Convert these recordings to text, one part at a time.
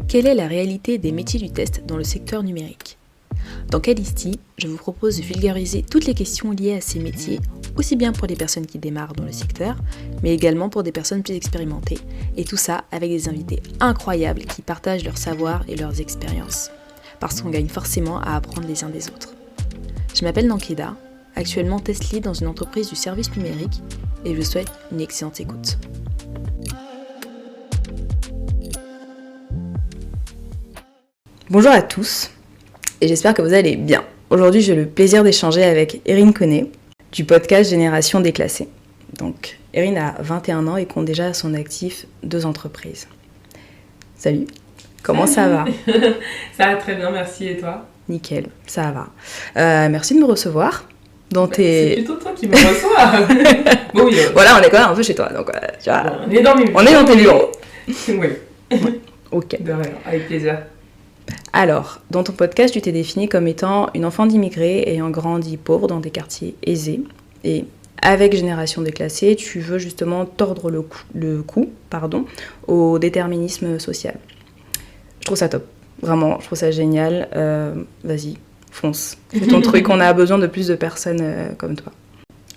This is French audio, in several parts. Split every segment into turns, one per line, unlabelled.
Quelle est la réalité des métiers du test dans le secteur numérique ? Dans Calisti, je vous propose de vulgariser toutes les questions liées à ces métiers, aussi bien pour les personnes qui démarrent dans le secteur, mais également pour des personnes plus expérimentées, et tout ça avec des invités incroyables qui partagent leur savoir et leurs expériences, parce qu'on gagne forcément à apprendre les uns des autres. Je m'appelle Nankeda, actuellement test lead dans une entreprise du service numérique, et je vous souhaite une excellente écoute. Bonjour à tous, et j'espère que vous allez bien. Aujourd'hui, j'ai le plaisir d'échanger avec Erin Koné, du podcast Génération Déclassée. Donc, Erin a 21 ans et compte déjà à son actif 2 entreprises. Salut, comment ça va ?
Ça va très bien, merci, et toi ?
Nickel, ça va. Merci de me recevoir.
C'est plutôt toi qui me reçois. Bon, oui,
voilà, on est quand même un peu chez toi, donc tu vois,
on est
dans tes bureaux.
Oui.
Ouais. Ok.
De rien, avec plaisir.
Alors, dans ton podcast, tu t'es définie comme étant une enfant d'immigrés ayant grandi pauvre dans des quartiers aisés. Et avec Génération Déclassée, tu veux justement tordre le cou au déterminisme social. Je trouve ça top. Vraiment, je trouve ça génial. Vas-y, fonce. C'est ton truc. On a besoin de plus de personnes comme toi.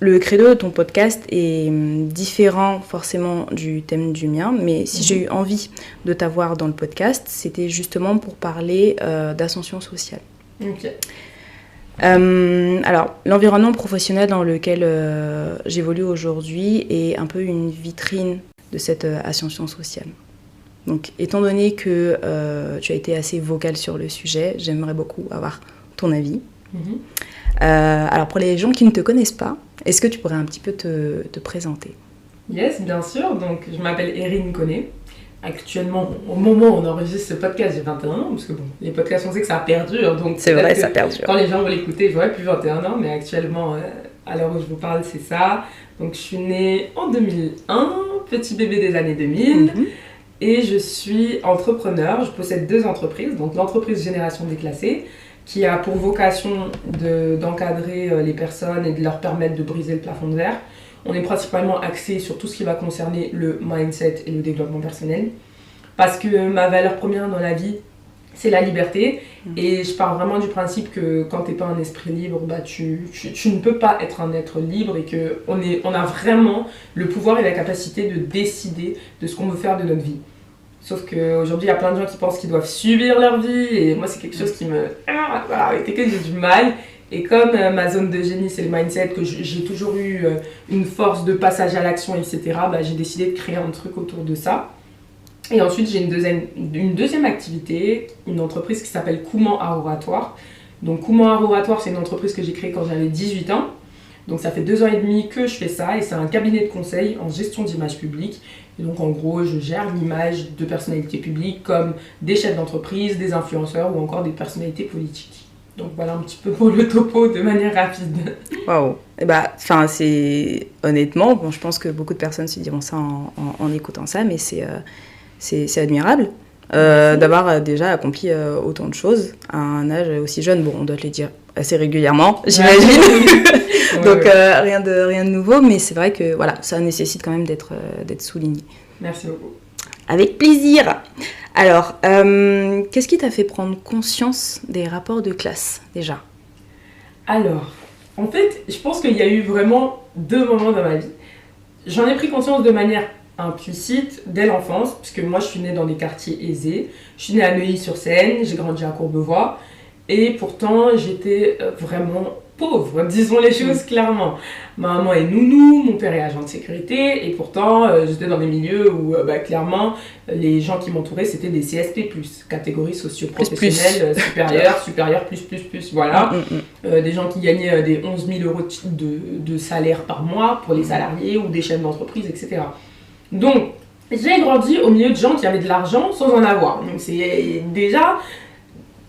Le credo de ton podcast est différent forcément du thème du mien, mais si j'ai eu envie de t'avoir dans le podcast, c'était justement pour parler d'ascension sociale.
Ok.
Alors, l'environnement professionnel dans lequel j'évolue aujourd'hui est un peu une vitrine de cette ascension sociale. Donc, étant donné que tu as été assez vocale sur le sujet, j'aimerais beaucoup avoir ton avis. Alors, pour les gens qui ne te connaissent pas, est-ce que tu pourrais un petit peu te présenter ?
Yes, bien sûr. Donc, je m'appelle Erin Koné. Actuellement, au moment où on enregistre ce podcast, j'ai 21 ans, parce que bon, les podcasts, on sait que ça perdure. Donc
c'est vrai, ça perdure.
Quand les gens vont l'écouter, j'aurai plus 21 ans, mais actuellement, à l'heure où je vous parle, c'est ça. Donc, je suis née en 2001, petit bébé des années 2000. Et je suis entrepreneur. Je possède 2 entreprises. Donc, l'entreprise Génération Déclassée, qui a pour vocation d'encadrer les personnes et de leur permettre de briser le plafond de verre. On est principalement axé sur tout ce qui va concerner le mindset et le développement personnel. Parce que ma valeur première dans la vie, c'est la liberté. Et je pars vraiment du principe que quand tu n'es pas un esprit libre, bah tu ne peux pas être un être libre et qu'on a vraiment le pouvoir et la capacité de décider de ce qu'on veut faire de notre vie. Sauf qu'aujourd'hui, il y a plein de gens qui pensent qu'ils doivent subir leur vie. Et moi, c'est quelque chose qui me... Voilà, avec lesquels j'ai du mal. Et comme ma zone de génie, c'est le mindset, que j'ai toujours eu une force de passage à l'action, etc., bah, j'ai décidé de créer un truc autour de ça. Et ensuite, j'ai une deuxième activité, une entreprise qui s'appelle Kouman Art Oratoire. Donc, Kouman Art Oratoire, c'est une entreprise que j'ai créée quand j'avais 18 ans. Donc, ça fait 2 ans et demi que je fais ça. Et c'est un cabinet de conseil en gestion d'image publique. Et donc, en gros, je gère l'image de personnalités publiques comme des chefs d'entreprise, des influenceurs ou encore des personnalités politiques. Donc, voilà un petit peu pour le topo de manière rapide.
Waouh. C'est... Honnêtement, bon, je pense que beaucoup de personnes se diront ça en écoutant ça, mais c'est admirable d'avoir déjà accompli autant de choses à un âge aussi jeune. Bon, on doit te les dire assez régulièrement, j'imagine. Donc, rien de nouveau, mais c'est vrai que voilà, ça nécessite quand même d'être souligné.
Merci beaucoup.
Avec plaisir. Alors, qu'est-ce qui t'a fait prendre conscience des rapports de classe, déjà ?
Alors, en fait, je pense qu'il y a eu vraiment 2 moments dans ma vie. J'en ai pris conscience de manière implicite dès l'enfance, puisque moi, je suis née dans des quartiers aisés. Je suis née à Neuilly-sur-Seine, j'ai grandi à Courbevoie, et pourtant, j'étais vraiment pauvre, disons les choses clairement. Ma maman est nounou, mon père est agent de sécurité, et pourtant, j'étais dans des milieux où, clairement, les gens qui m'entouraient, c'était des CSP+, catégorie socio-professionnelle supérieure, plus, voilà. Des gens qui gagnaient des 11 000 euros de salaire par mois pour les salariés, ou des chefs d'entreprise, etc. Donc, j'ai grandi au milieu de gens qui avaient de l'argent sans en avoir. Donc, c'est déjà...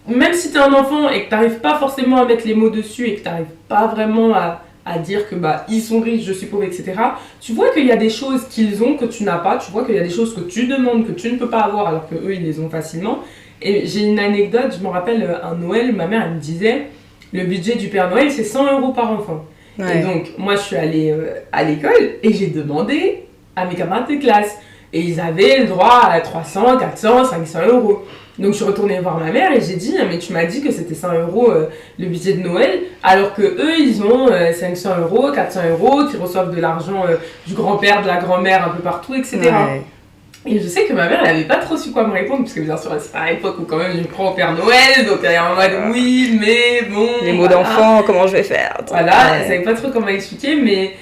Même si tu es un enfant et que tu n'arrives pas forcément à mettre les mots dessus et que tu n'arrives pas vraiment à dire que ils sont riches, je suis pauvre, etc., tu vois qu'il y a des choses qu'ils ont que tu n'as pas, tu vois qu'il y a des choses que tu demandes que tu ne peux pas avoir alors qu'eux, ils les ont facilement. Et j'ai une anecdote, je me rappelle un Noël, ma mère elle me disait le budget du Père Noël c'est 100 € par enfant. Ouais. Et donc moi je suis allée à l'école et j'ai demandé à mes camarades de classe Et ils avaient le droit à 300, 400, 500 euros. Donc je suis retournée voir ma mère et j'ai dit, mais tu m'as dit que c'était 100 euros le budget de Noël, alors que eux ils ont 500 euros, 400 euros, qui reçoivent de l'argent du grand-père, de la grand-mère un peu partout, etc. Ouais. Et je sais que ma mère elle n'avait pas trop su quoi me répondre, parce que bien sûr c'est à l'époque où quand même je prends au Père Noël, donc elle est en mode oui, mais bon.
Les mots d'enfant, comment je vais faire?
Voilà, elle savait pas trop comment expliquer, mais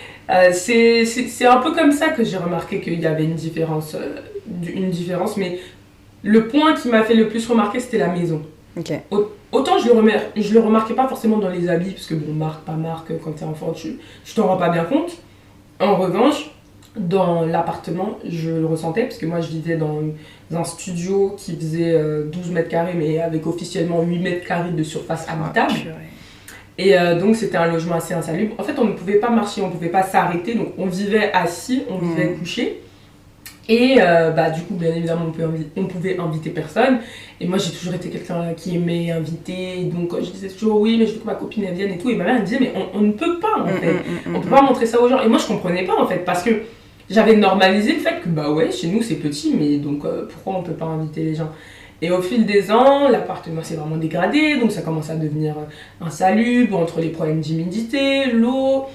c'est un peu comme ça que j'ai remarqué qu'il y avait une différence, mais le point qui m'a fait le plus remarquer, c'était la maison.
Okay.
Autant je le remarquais pas forcément dans les habits, parce que bon, marque, pas marque, quand t'es enfant, tu t'en rends pas bien compte. En revanche, dans l'appartement, je le ressentais, parce que moi, je vivais dans un studio qui faisait 12 mètres carrés, mais avec officiellement 8 mètres carrés de surface habitable. Et donc, c'était un logement assez insalubre. En fait, on ne pouvait pas marcher, on ne pouvait pas s'arrêter, donc on vivait assis, on vivait couché. Et du coup, bien évidemment, on pouvait inviter personne. Et moi, j'ai toujours été quelqu'un qui aimait inviter. Donc, je disais toujours oui, mais je veux que ma copine elle vienne et tout. Et ma mère elle me disait, mais on ne peut pas, en fait. On ne peut pas montrer ça aux gens. Et moi, je ne comprenais pas, en fait, parce que j'avais normalisé le fait que, bah ouais, chez nous, c'est petit, mais donc pourquoi on ne peut pas inviter les gens? Et au fil des ans, l'appartement s'est vraiment dégradé. Donc, ça commence à devenir insalubre entre les problèmes d'humidité, l'eau...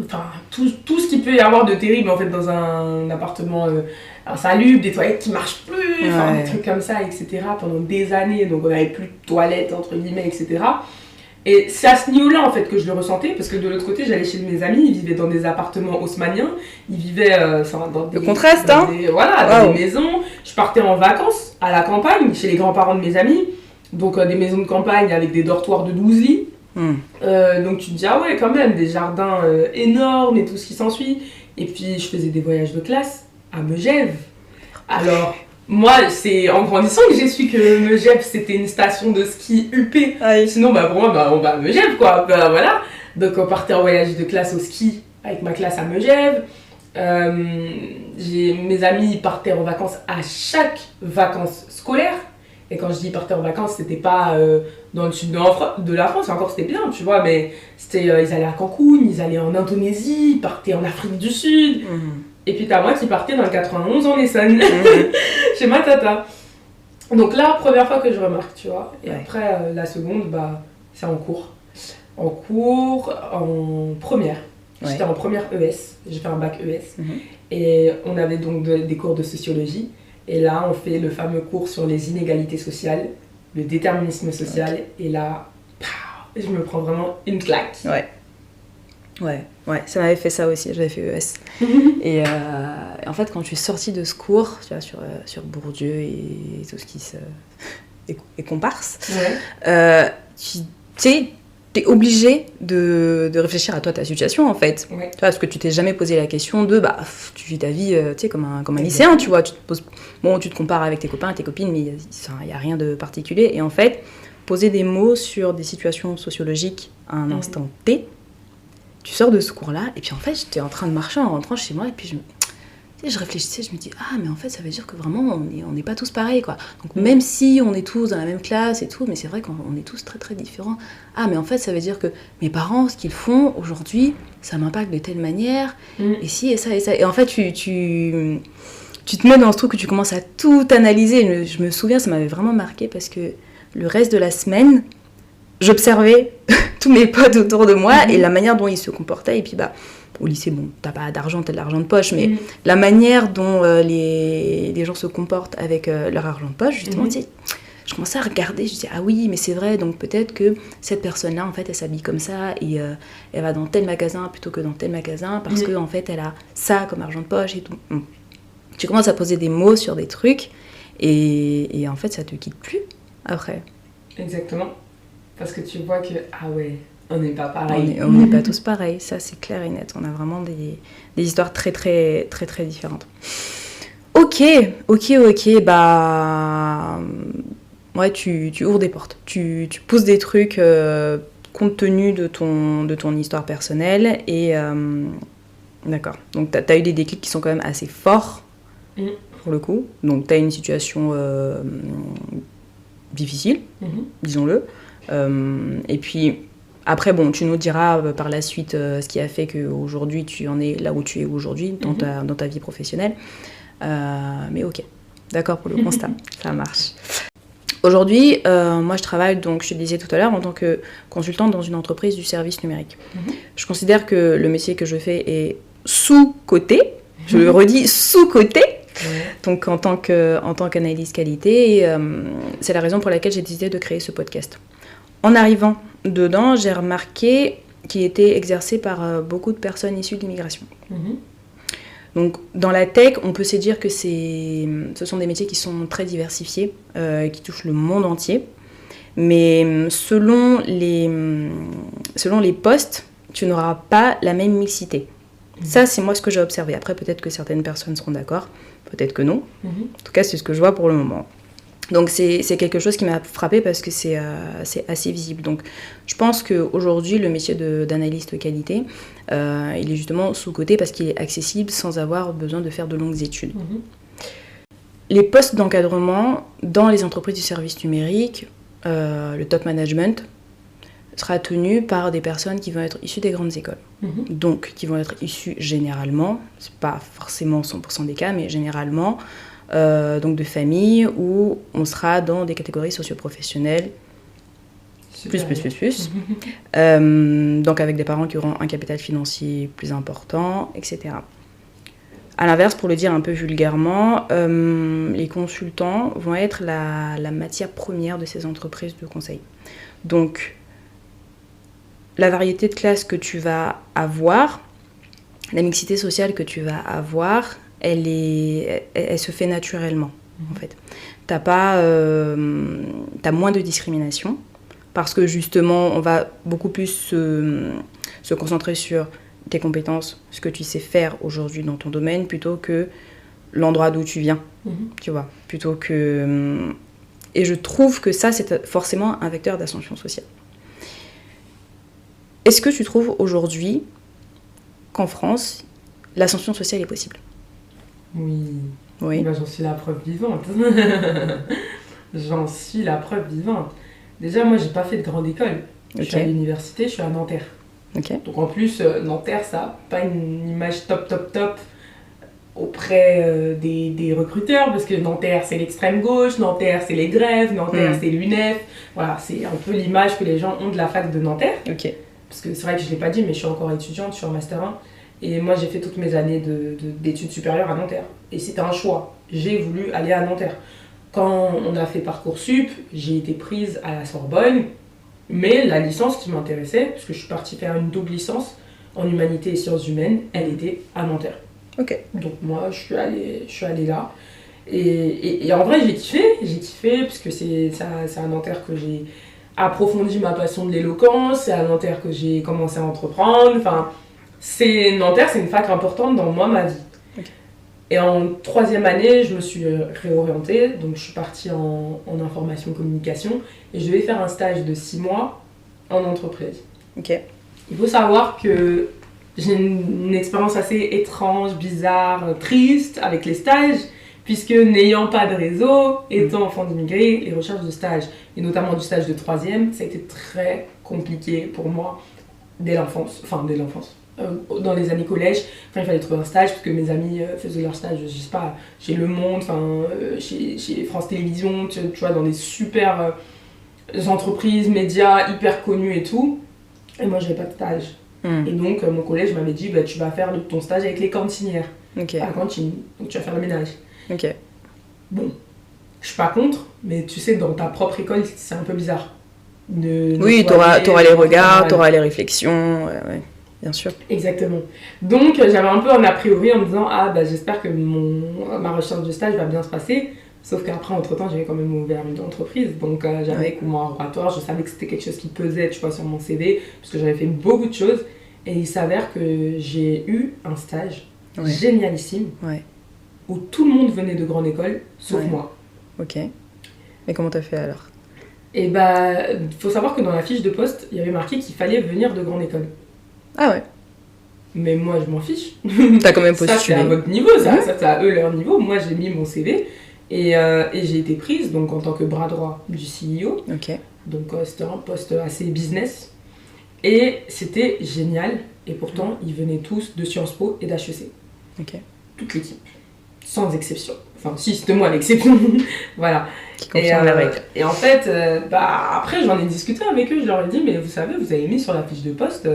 Enfin, tout ce qu'il peut y avoir de terrible en fait dans un appartement insalubre, des toilettes qui marchent plus, des trucs comme ça, etc. pendant des années, donc on n'avait plus de toilettes entre guillemets, etc. Et c'est à ce niveau-là en fait que je le ressentais, parce que de l'autre côté j'allais chez mes amis, ils vivaient dans des appartements haussmanniens, ils vivaient dans des...
Le contraste,
dans des maisons. Je partais en vacances à la campagne, chez les grands-parents de mes amis, donc des maisons de campagne avec des dortoirs de 12 lits. Donc tu te dis ah ouais quand même des jardins énormes et tout ce qui s'ensuit, et puis je faisais des voyages de classe à Megève. Alors moi c'est en grandissant que j'ai su que Megève c'était une station de ski UP. Sinon pour moi on va à Megève quoi, voilà. Donc on partait en voyage de classe au ski avec ma classe à Megève. Mes amis partaient en vacances à chaque vacances scolaires. Et quand je dis partir en vacances, c'était pas dans le sud de la France, encore c'était bien, tu vois, mais c'était, ils allaient à Cancun, ils allaient en Indonésie, ils partaient en Afrique du Sud. Et puis t'as moi qui partais dans le 91 en Essonne, chez ma tata. Donc là, première fois que je remarque, tu vois. Et après, la seconde, c'est en cours. En première. J'étais en première ES, j'ai fait un bac ES. Et on avait donc des cours de sociologie. Et là, on fait le fameux cours sur les inégalités sociales, le déterminisme social. Et là, je me prends vraiment une claque.
Ouais, ça m'avait fait ça aussi, j'avais fait ES. Et en fait, quand je suis sortie de ce cours, tu vois, sur Bourdieu et tout ce qui est comparse, tu sais, t'es obligé de réfléchir à toi, ta situation en fait. Tu vois, parce que tu t'es jamais posé la question de tu vis ta vie tu sais, comme un lycéen, tu vois. Tu te compares avec tes copains et tes copines, mais il n'y a rien de particulier. Et en fait, poser des mots sur des situations sociologiques à un instant T, tu sors de ce cours-là, et puis en fait, j'étais en train de marcher en rentrant chez moi, et puis je réfléchissais, je me dis mais en fait ça veut dire que vraiment on n'est pas tous pareils quoi. Donc même si on est tous dans la même classe et tout, mais c'est vrai qu'on est tous très très différents. Mais en fait ça veut dire que mes parents, ce qu'ils font aujourd'hui, ça m'impacte de telle manière, et si et ça et ça. Et en fait tu te mets dans ce truc que tu commences à tout analyser. Je me souviens, ça m'avait vraiment marqué parce que le reste de la semaine, j'observais tous mes potes autour de moi et la manière dont ils se comportaient, et puis au lycée, bon, t'as pas d'argent, t'as de l'argent de poche, mais la manière dont les gens se comportent avec leur argent de poche, justement, tu sais, je commençais à regarder, je disais, oui, mais c'est vrai, donc peut-être que cette personne-là, en fait, elle s'habille comme ça, et elle va dans tel magasin plutôt que dans tel magasin, parce que en fait, elle a ça comme argent de poche et tout. Tu commences à poser des mots sur des trucs, et en fait, ça te quitte plus, après.
Exactement. Parce que tu vois que, on n'est pas pareil.
On n'est pas tous pareils, ça c'est clair et net. On a vraiment des histoires très très très très différentes. Ok, tu ouvres des portes. Tu pousses des trucs compte tenu de ton histoire personnelle. Et d'accord, donc t'as eu des déclics qui sont quand même assez forts pour le coup. Donc t'as une situation difficile, disons-le. Et puis Après, bon, tu nous diras par la suite ce qui a fait qu'aujourd'hui, tu en es là où tu es aujourd'hui dans ta vie professionnelle. Mais ok, d'accord pour le constat, ça marche. Aujourd'hui, moi, je travaille, donc, je te disais tout à l'heure, en tant que consultante dans une entreprise du service numérique. Je considère que le métier que je fais est sous-coté. Je le redis, sous-coté. Donc, en tant qu'analyste qualité. Et, c'est la raison pour laquelle j'ai décidé de créer ce podcast. En arrivant dedans, j'ai remarqué qu'il était exercé par beaucoup de personnes issues de l'immigration. Donc, dans la tech, on peut se dire que ce sont des métiers qui sont très diversifiés, qui touchent le monde entier. Mais selon les postes, tu n'auras pas la même mixité. Ça, c'est moi ce que j'ai observé. Après, peut-être que certaines personnes seront d'accord, peut-être que non. En tout cas, c'est ce que je vois pour le moment. Donc, c'est quelque chose qui m'a frappée parce que c'est assez visible. Donc, je pense qu'aujourd'hui, le métier d'analyste qualité, il est justement sous-coté parce qu'il est accessible sans avoir besoin de faire de longues études. Les postes d'encadrement dans les entreprises du service numérique, le top management, sera tenu par des personnes qui vont être issues des grandes écoles. Donc, qui vont être issues généralement, c'est pas forcément 100% des cas, mais généralement, donc de familles où on sera dans des catégories socio-professionnelles, plus. Donc avec des parents qui auront un capital financier plus important, etc. À l'inverse, pour le dire un peu vulgairement, les consultants vont être la matière première de ces entreprises de conseil. Donc, la variété de classes que tu vas avoir, la mixité sociale que tu vas avoir, elle se fait naturellement, en fait. T'as moins de discrimination, parce que justement, on va beaucoup plus se concentrer sur tes compétences, ce que tu sais faire aujourd'hui dans ton domaine, plutôt que l'endroit d'où tu viens, tu vois. Et je trouve que ça, c'est forcément un vecteur d'ascension sociale. Est-ce que tu trouves aujourd'hui qu'en France, l'ascension sociale est possible ?
Oui. Ben, j'en suis la preuve vivante. J'en suis la preuve vivante. Déjà, moi, j'ai pas fait de grande école. Je suis à l'université, je suis à Nanterre. Donc en plus, Nanterre, ça n'a pas une image top auprès des recruteurs, parce que Nanterre, c'est l'extrême gauche, Nanterre, c'est les grèves, Nanterre, c'est l'UNEF. Voilà, c'est un peu l'image que les gens ont de la fac de Nanterre. Parce que c'est vrai que je ne l'ai pas dit, mais je suis encore étudiante, je suis en Master 1. Et moi, j'ai fait toutes mes années d'études supérieures à Nanterre. Et c'était un choix. J'ai voulu aller à Nanterre. Quand on a fait Parcoursup, j'ai été prise à la Sorbonne. Mais la licence qui m'intéressait, parce que je suis partie faire une double licence en humanité et sciences humaines, elle était à Nanterre. Donc moi, je suis allée là. Et en vrai, j'ai kiffé, parce que c'est à Nanterre que j'ai approfondi ma passion de l'éloquence, c'est à Nanterre que j'ai commencé à entreprendre. Enfin, Nanterre, c'est une fac importante dans ma vie. Et en 3e année, je me suis réorientée, donc je suis partie en information communication et je devais faire un stage de 6 mois en entreprise. Il faut savoir que j'ai une expérience assez étrange, bizarre, triste avec les stages, puisque n'ayant pas de réseau, étant enfant d'immigrés, les recherches de stage, et notamment du stage de 3e, ça a été très compliqué pour moi dès l'enfance. Dans les années collège, il fallait trouver un stage parce que mes amis faisaient leur stage, je sais pas, chez Le Monde, chez France Télévisions, tu vois, dans des super entreprises, médias hyper connus et tout. Et moi, j'avais pas de stage. Et donc, mon collège m'avait dit, tu vas faire ton stage avec les cantinières à la cantine, donc tu vas faire le ménage. Bon, je suis pas contre, mais tu sais, dans ta propre école, c'est un peu bizarre.
Oui, t'auras les regards, t'auras les réflexions, ouais. Bien sûr.
Exactement. Donc, j'avais un peu un a priori en me disant j'espère que ma recherche de stage va bien se passer. Sauf qu'après, entre-temps, j'avais quand même ouvert une entreprise. Donc, j'avais mon oratoire. Je savais que c'était quelque chose qui pesait, tu vois, sur mon CV. Parce que j'avais fait beaucoup de choses. Et il s'avère que j'ai eu un stage génialissime. Où tout le monde venait de grande école, sauf moi.
Mais comment t'as fait alors ?
Et faut savoir que dans la fiche de poste, il y avait marqué qu'il fallait venir de grande école.
Ah ouais.
Mais moi, je m'en fiche.
T'as quand même postulé.
Ça, c'est à votre niveau, ça c'est à eux leur niveau. Moi, j'ai mis mon CV et j'ai été prise donc, en tant que bras droit du CEO. Donc, c'était un poste assez business. Et c'était génial. Et pourtant, ils venaient tous de Sciences Po et d'HEC.
Ok.
Toute l'équipe. Sans exception. Enfin, si, c'était moi l'exception. Voilà.
Qui confirme la règle.
Et en fait, après, j'en ai discuté avec eux. Je leur ai dit, mais vous savez, vous avez mis sur la fiche de poste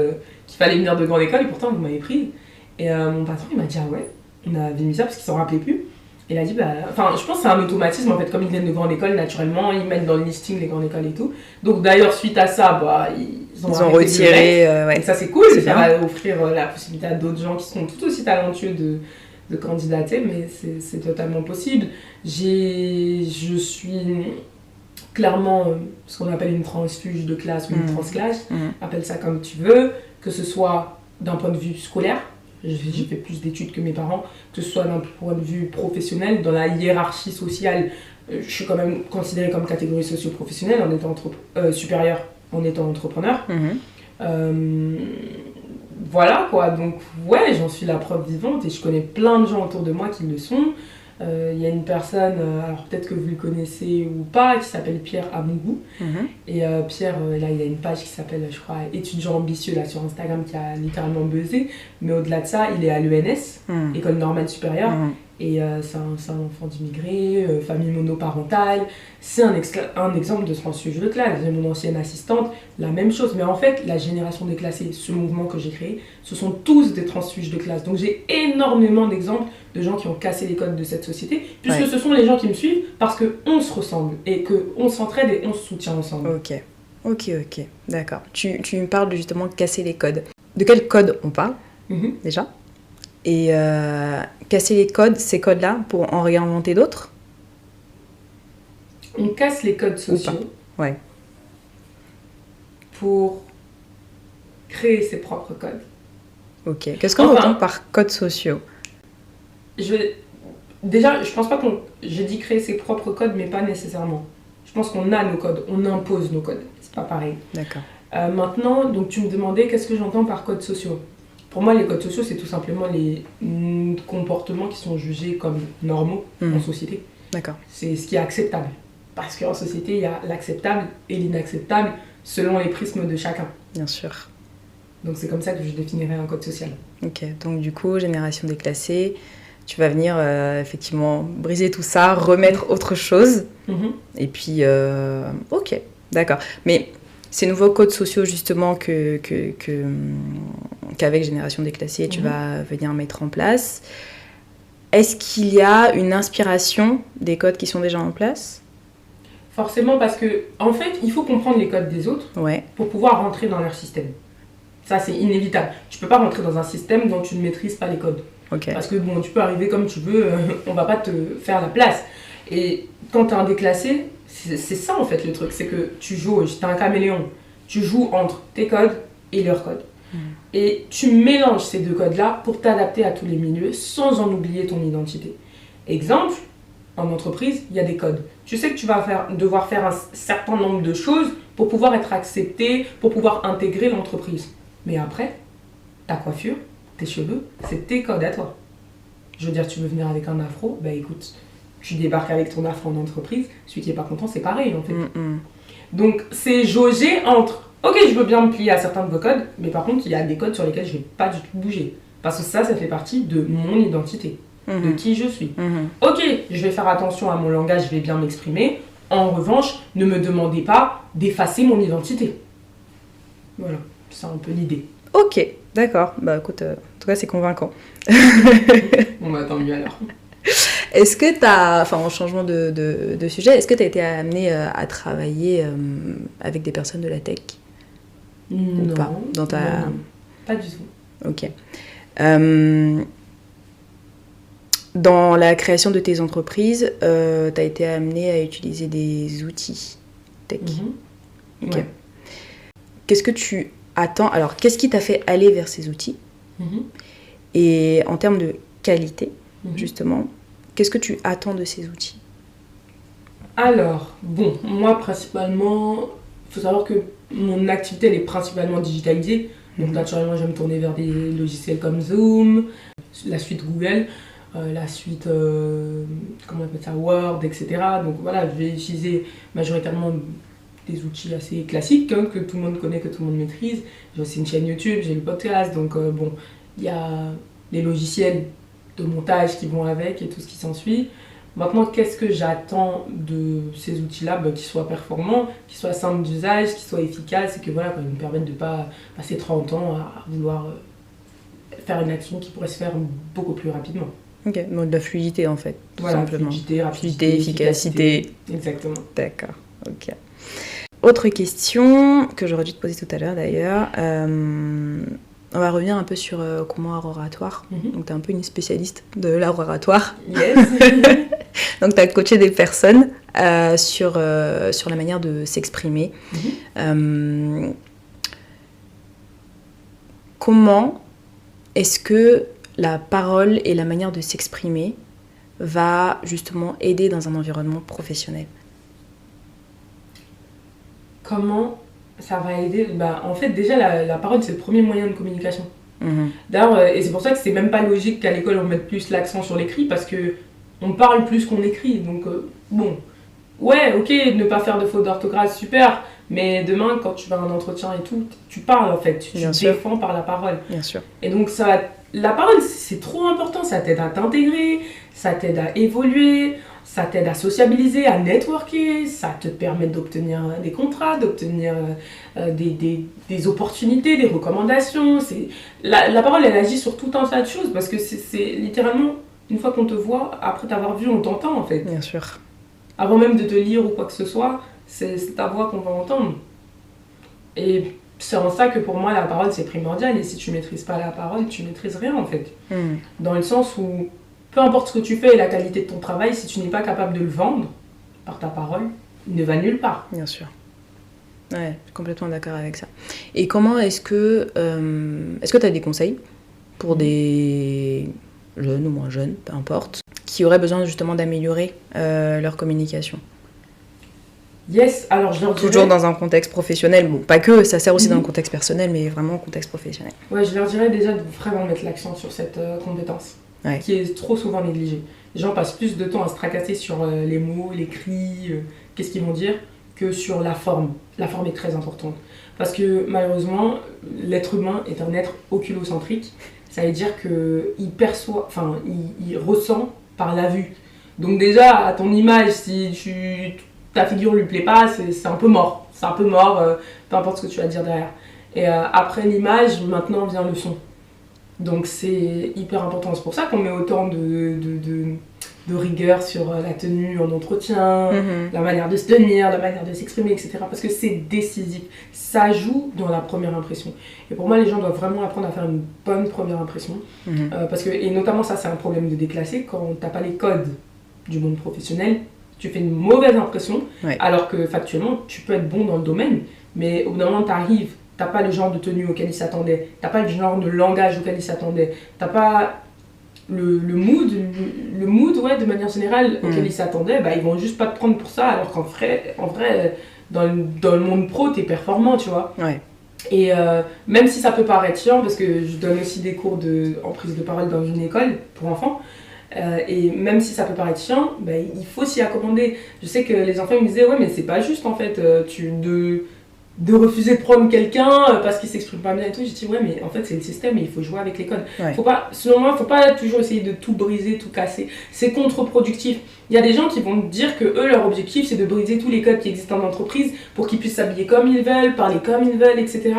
qu'il fallait venir de grande école et pourtant, vous m'avez pris. Et mon patron, il m'a dit, ah ouais, on avait mis ça parce qu'il s'en rappelait plus. Et il a dit, enfin, je pense que c'est un automatisme en fait. Comme ils viennent de grande école, naturellement, ils mettent dans le listing les grandes écoles et tout. Donc d'ailleurs, suite à ça, ils ont
retiré. Ouais.
Donc ça, c'est cool. Ça va offrir la possibilité à d'autres gens qui sont tout aussi talentueux de candidater, mais c'est totalement possible. Je suis clairement ce qu'on appelle une transfuge de classe ou une transclasse, appelle ça comme tu veux, que ce soit d'un point de vue scolaire, j'ai fait plus d'études que mes parents, que ce soit d'un point de vue professionnel, dans la hiérarchie sociale, je suis quand même considérée comme catégorie socio-professionnelle en étant supérieure en étant entrepreneur. Voilà quoi, donc ouais, j'en suis la preuve vivante et je connais plein de gens autour de moi qui le sont. Il y a une personne, alors peut-être que vous le connaissez ou pas, qui s'appelle Pierre Amougou. Et Pierre, là, il a une page qui s'appelle, je crois, étudiant ambitieux là, sur Instagram qui a littéralement buzzé. Mais au-delà de ça, il est à l'ENS, École normale supérieure. Et c'est un enfant d'immigrés, famille monoparentale. C'est un exemple de transfuge de classe. J'ai mon ancienne assistante, la même chose. Mais en fait, la génération déclassée, ce mouvement que j'ai créé, ce sont tous des transfuges de classe. Donc j'ai énormément d'exemples de gens qui ont cassé les codes de cette société, puisque ce sont les gens qui me suivent parce qu'on se ressemble et qu'on s'entraide et on se soutient ensemble.
Ok, d'accord. Tu me parles justement de casser les codes. De quel code on parle, déjà ? Et casser les codes, ces codes-là, pour en réinventer d'autres ?
On casse les codes sociaux pour créer ses propres codes.
Ok. Qu'est-ce qu'on entend par codes sociaux ?
Déjà, je pense pas qu'on... J'ai dit créer ses propres codes, mais pas nécessairement. Je pense qu'on a nos codes, on impose nos codes. C'est pas pareil.
D'accord.
Maintenant, donc tu me demandais qu'est-ce que j'entends par codes sociaux. Pour moi, les codes sociaux, c'est tout simplement les comportements qui sont jugés comme normaux en société.
D'accord.
C'est ce qui est acceptable. Parce qu'en société, il y a l'acceptable et l'inacceptable selon les prismes de chacun.
Bien sûr.
Donc c'est comme ça que je définirais un code social.
Ok, donc du coup, génération déclassée, tu vas venir effectivement briser tout ça, remettre autre chose. Et puis, ok, d'accord. Mais ces nouveaux codes sociaux justement qu'avec Génération déclassée, tu vas venir mettre en place, est-ce qu'il y a une inspiration des codes qui sont déjà en place ?
Forcément, parce que en fait, il faut comprendre les codes des autres pour pouvoir rentrer dans leur système. Ça, c'est inévitable. Tu peux pas rentrer dans un système dont tu ne maîtrises pas les codes. Parce que bon, tu peux arriver comme tu veux, on va pas te faire la place. Et quand tu es un déclassé, c'est ça en fait le truc, c'est que tu jauges, tu es un caméléon. Tu joues entre tes codes et leurs codes. Et tu mélanges ces deux codes-là pour t'adapter à tous les milieux sans en oublier ton identité. Exemple, en entreprise, il y a des codes. Tu sais que tu vas devoir faire un certain nombre de choses pour pouvoir être accepté, pour pouvoir intégrer l'entreprise. Mais après, ta coiffure, tes cheveux, c'est tes codes à toi. Je veux dire, tu veux venir avec un afro, bah écoute, tu débarques avec ton afro en entreprise, celui qui est pas content, c'est pareil en fait. Donc c'est jauger entre, ok, je veux bien me plier à certains de vos codes, mais par contre, il y a des codes sur lesquels je vais pas du tout bouger. Parce que ça fait partie de mon identité, de qui je suis. Ok, je vais faire attention à mon langage, je vais bien m'exprimer. En revanche, ne me demandez pas d'effacer mon identité. Voilà, c'est un peu l'idée.
Ok, d'accord. Bah écoute, en tout cas, c'est convaincant.
Bon bah tant mieux alors.
Est-ce que tu as, enfin en changement de sujet, est-ce que tu as été amenée à travailler avec des personnes de la tech ?
Non,
pas, dans ta...
non, pas du tout.
Ok. Dans la création de tes entreprises, tu as été amenée à utiliser des outils tech. Ok.
Ouais.
Qu'est-ce que tu attends ? Alors, qu'est-ce qui t'a fait aller vers ces outils ? Et en termes de qualité, justement, qu'est-ce que tu attends de ces outils ?
Alors, bon, moi principalement, il faut savoir que mon activité elle est principalement digitalisée. Donc naturellement, je vais me tourner vers des logiciels comme Zoom, la suite Google, la suite, comment on appelle ça, Word, etc. Donc voilà, je vais utiliser majoritairement des outils assez classiques que tout le monde connaît, que tout le monde maîtrise. J'ai aussi une chaîne YouTube, j'ai le podcast, donc bon, il y a les logiciels de montage qui vont avec et tout ce qui s'ensuit. Maintenant, qu'est-ce que j'attends de ces outils-là? Qu'ils soient performants, qu'ils soient simples d'usage, qu'ils soient efficaces et que voilà, ils me permettent de ne pas passer 30 ans à vouloir faire une action qui pourrait se faire beaucoup plus rapidement.
Ok, donc de la fluidité en fait, tout simplement.
Fluidité, rapidité,
efficacité.
Exactement.
D'accord, ok. Autre question que j'aurais dû te poser tout à l'heure d'ailleurs. On va revenir un peu sur comment art oratoire. Donc tu es un peu une spécialiste de l'art oratoire.
Yes.
Donc tu as coaché des personnes sur la manière de s'exprimer. Comment est-ce que la parole et la manière de s'exprimer va justement aider dans un environnement professionnel?
Comment ça va aider? En fait, déjà, la parole, c'est le premier moyen de communication. D'ailleurs, et c'est pour ça que c'est même pas logique qu'à l'école, on mette plus l'accent sur l'écrit, parce que on parle plus qu'on écrit. Donc, bon, ouais, ok, ne pas faire de fautes d'orthographe, super, mais demain, quand tu vas à un entretien et tout, tu parles, en fait, tu défends par la parole.
Bien sûr.
Et donc, la parole, c'est trop important, ça t'aide à t'intégrer, ça t'aide à évoluer, ça t'aide à sociabiliser, à networker, ça te permet d'obtenir des contrats, d'obtenir des opportunités, des recommandations. La parole, elle agit sur tout un tas de choses, parce que c'est littéralement, une fois qu'on te voit, après t'avoir vu, on t'entend, en fait.
Bien sûr.
Avant même de te lire ou quoi que ce soit, c'est ta voix qu'on va entendre. Et c'est en ça que pour moi la parole c'est primordial, et si tu maîtrises pas la parole, tu maîtrises rien en fait. Dans le sens où peu importe ce que tu fais et la qualité de ton travail, si tu n'es pas capable de le vendre par ta parole, il ne va nulle part.
Bien sûr. Ouais, je suis complètement d'accord avec ça. Et comment est-ce que tu as des conseils pour des jeunes ou moins jeunes, peu importe, qui auraient besoin justement d'améliorer leur communication?
Yes, alors je leur dirais...
Toujours dans un contexte professionnel, bon, pas que, ça sert aussi dans le contexte personnel, mais vraiment au contexte professionnel.
Ouais, je leur dirais déjà de vraiment mettre l'accent sur cette compétence, qui est trop souvent négligée. Les gens passent plus de temps à se tracasser sur les mots, les cris, qu'est-ce qu'ils vont dire, que sur la forme. La forme est très importante. Parce que malheureusement, l'être humain est un être oculocentrique. Ça veut dire qu'il perçoit, enfin, il ressent par la vue. Donc déjà, à ton image, si ta figure lui plaît pas, c'est un peu mort. C'est un peu mort, peu importe ce que tu vas dire derrière. Et après l'image, maintenant vient le son. Donc c'est hyper important. C'est pour ça qu'on met autant de rigueur sur la tenue en entretien, la manière de se tenir, la manière de s'exprimer, etc. Parce que c'est décisif. Ça joue dans la première impression. Et pour moi, les gens doivent vraiment apprendre à faire une bonne première impression. Parce que, et notamment ça, c'est un problème de déclassé. Quand t'as pas les codes du monde professionnel, tu fais une mauvaise impression, alors que factuellement, tu peux être bon dans le domaine, mais au bout d'un moment, t'arrives, t'as pas le genre de tenue auquel ils s'attendaient, t'as pas le genre de langage auquel ils s'attendaient, t'as pas le mood, ouais, de manière générale, auquel ils s'attendaient, ils vont juste pas te prendre pour ça, alors qu'en vrai, dans le monde pro, t'es performant, tu vois. Et même si ça peut paraître chiant, parce que je donne aussi des cours en prise de parole dans une école pour enfants, et même si ça peut paraître chiant, il faut s'y accommoder. Je sais que les enfants me disaient ouais, mais c'est pas juste en fait de refuser de prendre quelqu'un parce qu'il s'exprime pas bien et tout. J'ai dit ouais, mais en fait c'est le système et il faut jouer avec les codes. Selon moi, faut pas toujours essayer de tout briser, tout casser. C'est contre-productif. Il y a des gens qui vont dire que eux, leur objectif c'est de briser tous les codes qui existent en entreprise pour qu'ils puissent s'habiller comme ils veulent, parler comme ils veulent, etc.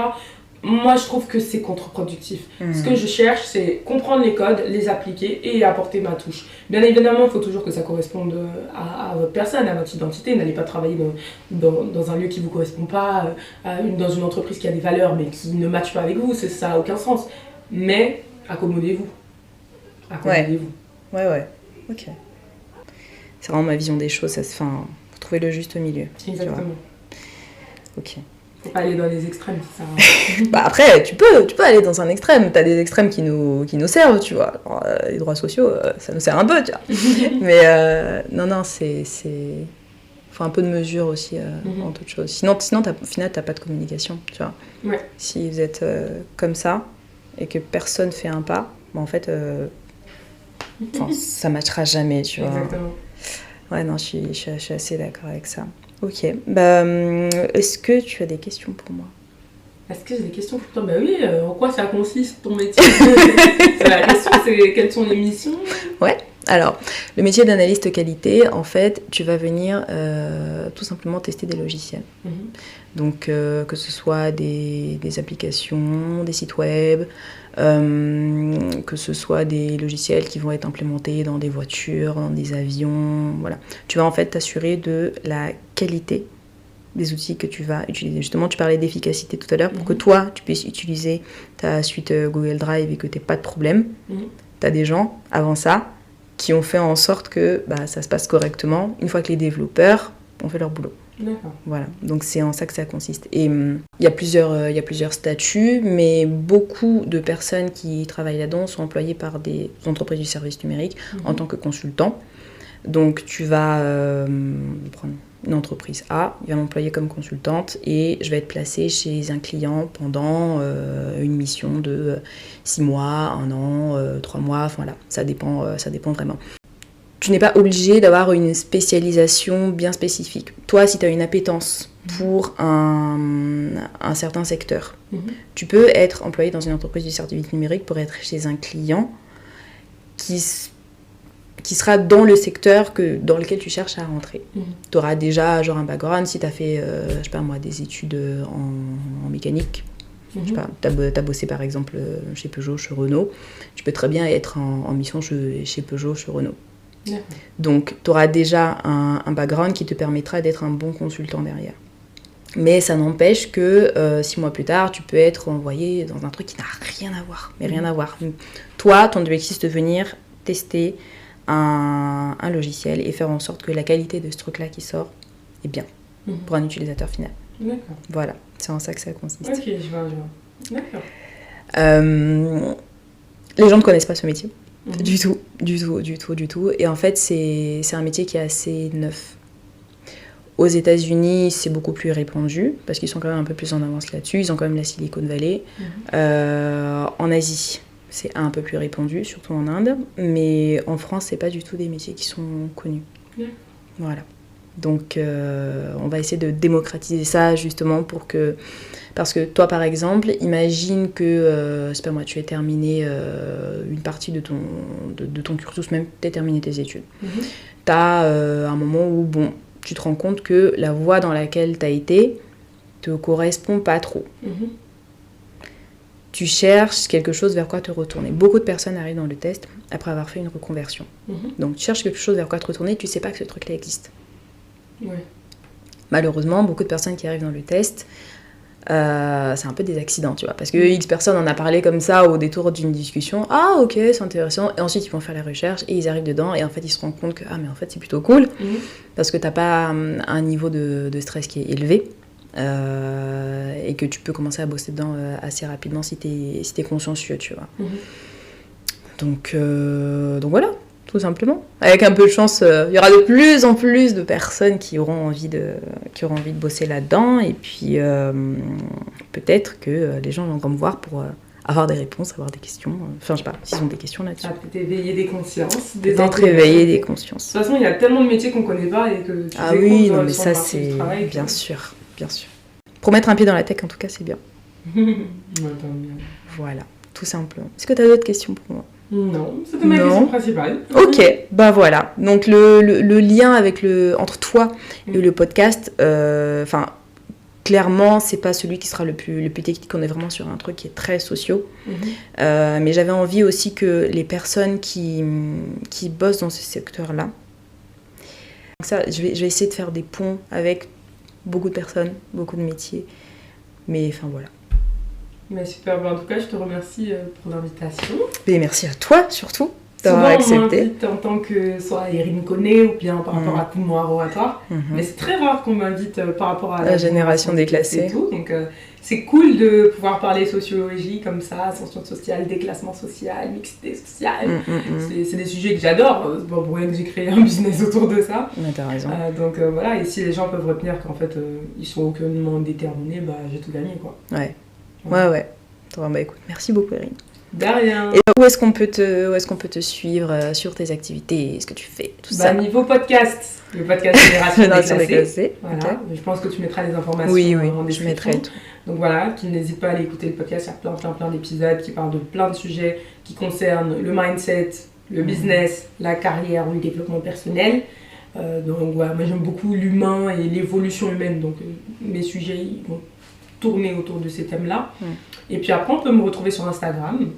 Moi, je trouve que c'est contre-productif. Ce que je cherche, c'est comprendre les codes, les appliquer et apporter ma touche. Bien évidemment, il faut toujours que ça corresponde à votre personne, à votre identité. N'allez pas travailler dans un lieu qui ne vous correspond pas, dans une entreprise qui a des valeurs mais qui ne matche pas avec vous. Ça n'a aucun sens. Mais accommodez-vous. Accommodez-vous.
Ouais. Ok. C'est vraiment ma vision des choses. Faut trouver le juste milieu.
Exactement.
Ok.
Faut pas aller dans les extrêmes, ça.
Après, tu peux aller dans un extrême. T'as des extrêmes qui nous servent, tu vois. Alors, les droits sociaux, ça nous sert un peu, tu vois. Mais non, faut un peu de mesure aussi en toute chose. Sinon au final, t'as pas de communication, tu vois.
Ouais.
Si vous êtes comme ça et que personne fait un pas, en fait, ça matchera jamais, tu vois.
Exactement.
Ouais, non, je suis assez d'accord avec ça. Ok. Bah, est-ce que tu as des questions pour moi?
Est-ce que j'ai des questions pour toi? Bah oui, en quoi ça consiste ton métier? La question, c'est quelles sont les missions?
Ouais. Alors, le métier d'analyste qualité, en fait, tu vas venir tout simplement tester des logiciels. Donc, que ce soit des applications, des sites web, que ce soit des logiciels qui vont être implémentés dans des voitures, dans des avions, voilà. Tu vas en fait t'assurer de la qualité des outils que tu vas utiliser. Justement, tu parlais d'efficacité tout à l'heure, pour que toi, tu puisses utiliser ta suite Google Drive et que tu n'aies pas de problème. Tu as des gens, avant ça, qui ont fait en sorte que ça se passe correctement, une fois que les développeurs ont fait leur boulot.
D'accord.
Voilà, donc c'est en ça que ça consiste. Et il y a plusieurs statuts, mais beaucoup de personnes qui travaillent là-dedans sont employées par des entreprises du service numérique en tant que consultants. Donc tu vas prendre une entreprise A, il va m'employer comme consultante et je vais être placée chez un client pendant une mission de 6 mois, 1 an, 3 mois, enfin voilà, ça dépend vraiment. Tu n'es pas obligé d'avoir une spécialisation bien spécifique. Toi, si tu as une appétence pour un certain secteur, tu peux être employé dans une entreprise du service numérique pour être chez un client qui sera dans le secteur dans lequel tu cherches à rentrer. Tu auras déjà genre un background, si tu as fait, je sais pas moi, des études en mécanique, je sais pas, tu as bossé par exemple chez Peugeot, chez Renault, tu peux très bien être en mission chez Peugeot, chez Renault. D'accord. Donc tu auras déjà un background qui te permettra d'être un bon consultant derrière. Mais ça n'empêche que 6 mois plus tard, tu peux être envoyé dans un truc qui n'a rien à voir, mais rien à voir. Toi, ton objectif, c'est de venir tester un logiciel et faire en sorte que la qualité de ce truc-là qui sort est bien pour un utilisateur final.
D'accord.
Voilà, c'est en ça que ça consiste.
Ok, je vois. D'accord.
Les gens ne connaissent pas ce métier. Du tout. Et en fait, c'est un métier qui est assez neuf. Aux États-Unis, c'est beaucoup plus répandu parce qu'ils sont quand même un peu plus en avance là-dessus. Ils ont quand même la Silicon Valley. En Asie, c'est un peu plus répandu, surtout en Inde. Mais en France, c'est pas du tout des métiers qui sont connus. Voilà. Donc, on va essayer de démocratiser ça justement parce que toi, par exemple, imagine que, c'est pas moi, tu aies terminé une partie de ton cursus, même tu as terminé tes études. Tu as un moment où, tu te rends compte que la voie dans laquelle tu as été te correspond pas trop. Tu cherches quelque chose vers quoi te retourner. Beaucoup de personnes arrivent dans le test après avoir fait une reconversion. Donc, tu cherches quelque chose vers quoi te retourner, tu sais pas que ce truc-là existe. Ouais. Malheureusement, beaucoup de personnes qui arrivent dans le test, c'est un peu des accidents, tu vois, parce que X personnes en a parlé comme ça au détour d'une discussion. Ah, ok, c'est intéressant. Et ensuite, ils vont faire la recherche et ils arrivent dedans et en fait, ils se rendent compte que mais en fait, c'est plutôt cool parce que t'as pas un niveau de stress qui est élevé et que tu peux commencer à bosser dedans assez rapidement si t'es consciencieux, tu vois. Donc voilà. Tout simplement. Avec un peu de chance, il y aura de plus en plus de personnes qui auront envie de bosser là-dedans. Et puis, peut-être que les gens viendront me voir pour avoir des réponses, avoir des questions. Enfin, je sais pas, s'ils ont des questions là-dessus.
Peut-être éveiller des consciences.
Peut-être éveiller des consciences.
De toute façon, il y a tellement de métiers qu'on connaît pas et que tu
oui, non, mais ça, c'est... Bien sûr. Pour mettre un pied dans la tech, en tout cas, c'est bien. Voilà, tout simplement. Est-ce que tu as d'autres questions pour moi ?
Non, c'était ma question principale.
Ok, voilà. Donc le lien entre toi et le podcast, clairement, c'est pas celui qui sera le plus technique. On est vraiment sur un truc qui est très socio. Mais j'avais envie aussi que les personnes qui bossent dans ce secteur-là, ça, je vais essayer de faire des ponts avec beaucoup de personnes, beaucoup de métiers. Mais enfin voilà.
Mais super, en tout cas, je te remercie pour l'invitation.
Et merci à toi, surtout, d'avoir accepté.
Souvent, on m'invite en tant que soit Irine Connet ou bien par rapport à tout mon oratoire. Mais c'est très rare qu'on m'invite par rapport à
la génération déclassée.
Et tout. Donc, c'est cool de pouvoir parler sociologie comme ça, ascension sociale, déclassement social, mixité sociale. C'est des sujets que j'adore. C'est pas pour rien que j'ai créé un business autour de ça.
Mais t'as raison.
Donc, voilà, et si les gens peuvent retenir qu'en fait, ils sont aucunement déterminés, j'ai tout gagné, quoi.
Ouais. Ouais. Écoute, merci beaucoup, Irine.
De rien.
Et où est-ce qu'on peut te suivre sur tes activités, ce que tu fais, tout ça?
Niveau podcast, le podcast Génération Déclassée. Voilà.
Okay.
Je pense que tu mettras les informations en description.
Je mettrai tout.
Donc voilà, tu n'hésites pas à aller écouter le podcast, il y a plein d'épisodes qui parlent de plein de sujets qui concernent le mindset, le business, la carrière ou le développement personnel. Donc voilà, moi j'aime beaucoup l'humain et l'évolution humaine, donc mes sujets ils vont tourner autour de ces thèmes-là. Et puis après, on peut me retrouver sur Instagram,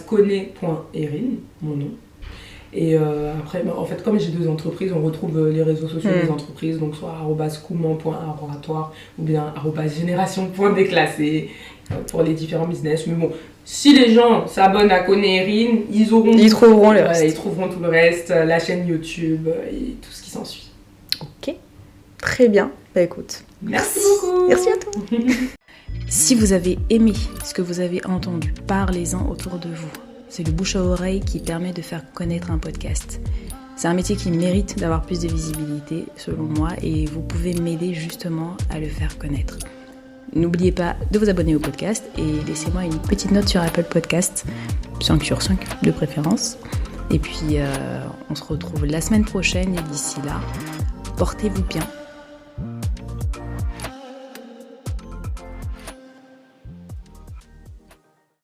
@kone.erin, mon nom. Et après, en fait, comme j'ai 2 entreprises, on retrouve les réseaux sociaux des entreprises, donc soit @kouman.laboratoire ou bien @génération.déclassée pour les différents business. Mais bon, si les gens s'abonnent à Kone Erin, ils trouveront le reste. Ils trouveront tout le reste, la chaîne YouTube et tout ce qui s'ensuit.
Ok, très bien. Bah écoute,
merci beaucoup.
Merci à toi. Si vous avez aimé ce que vous avez entendu, parlez-en autour de vous. C'est le bouche à oreille qui permet de faire connaître un podcast. C'est un métier qui mérite d'avoir plus de visibilité, selon moi, et vous pouvez m'aider justement à le faire connaître. N'oubliez pas de vous abonner au podcast et laissez-moi une petite note sur Apple Podcast, 5 sur 5 de préférence. Et puis, on se retrouve la semaine prochaine et d'ici là, portez-vous bien.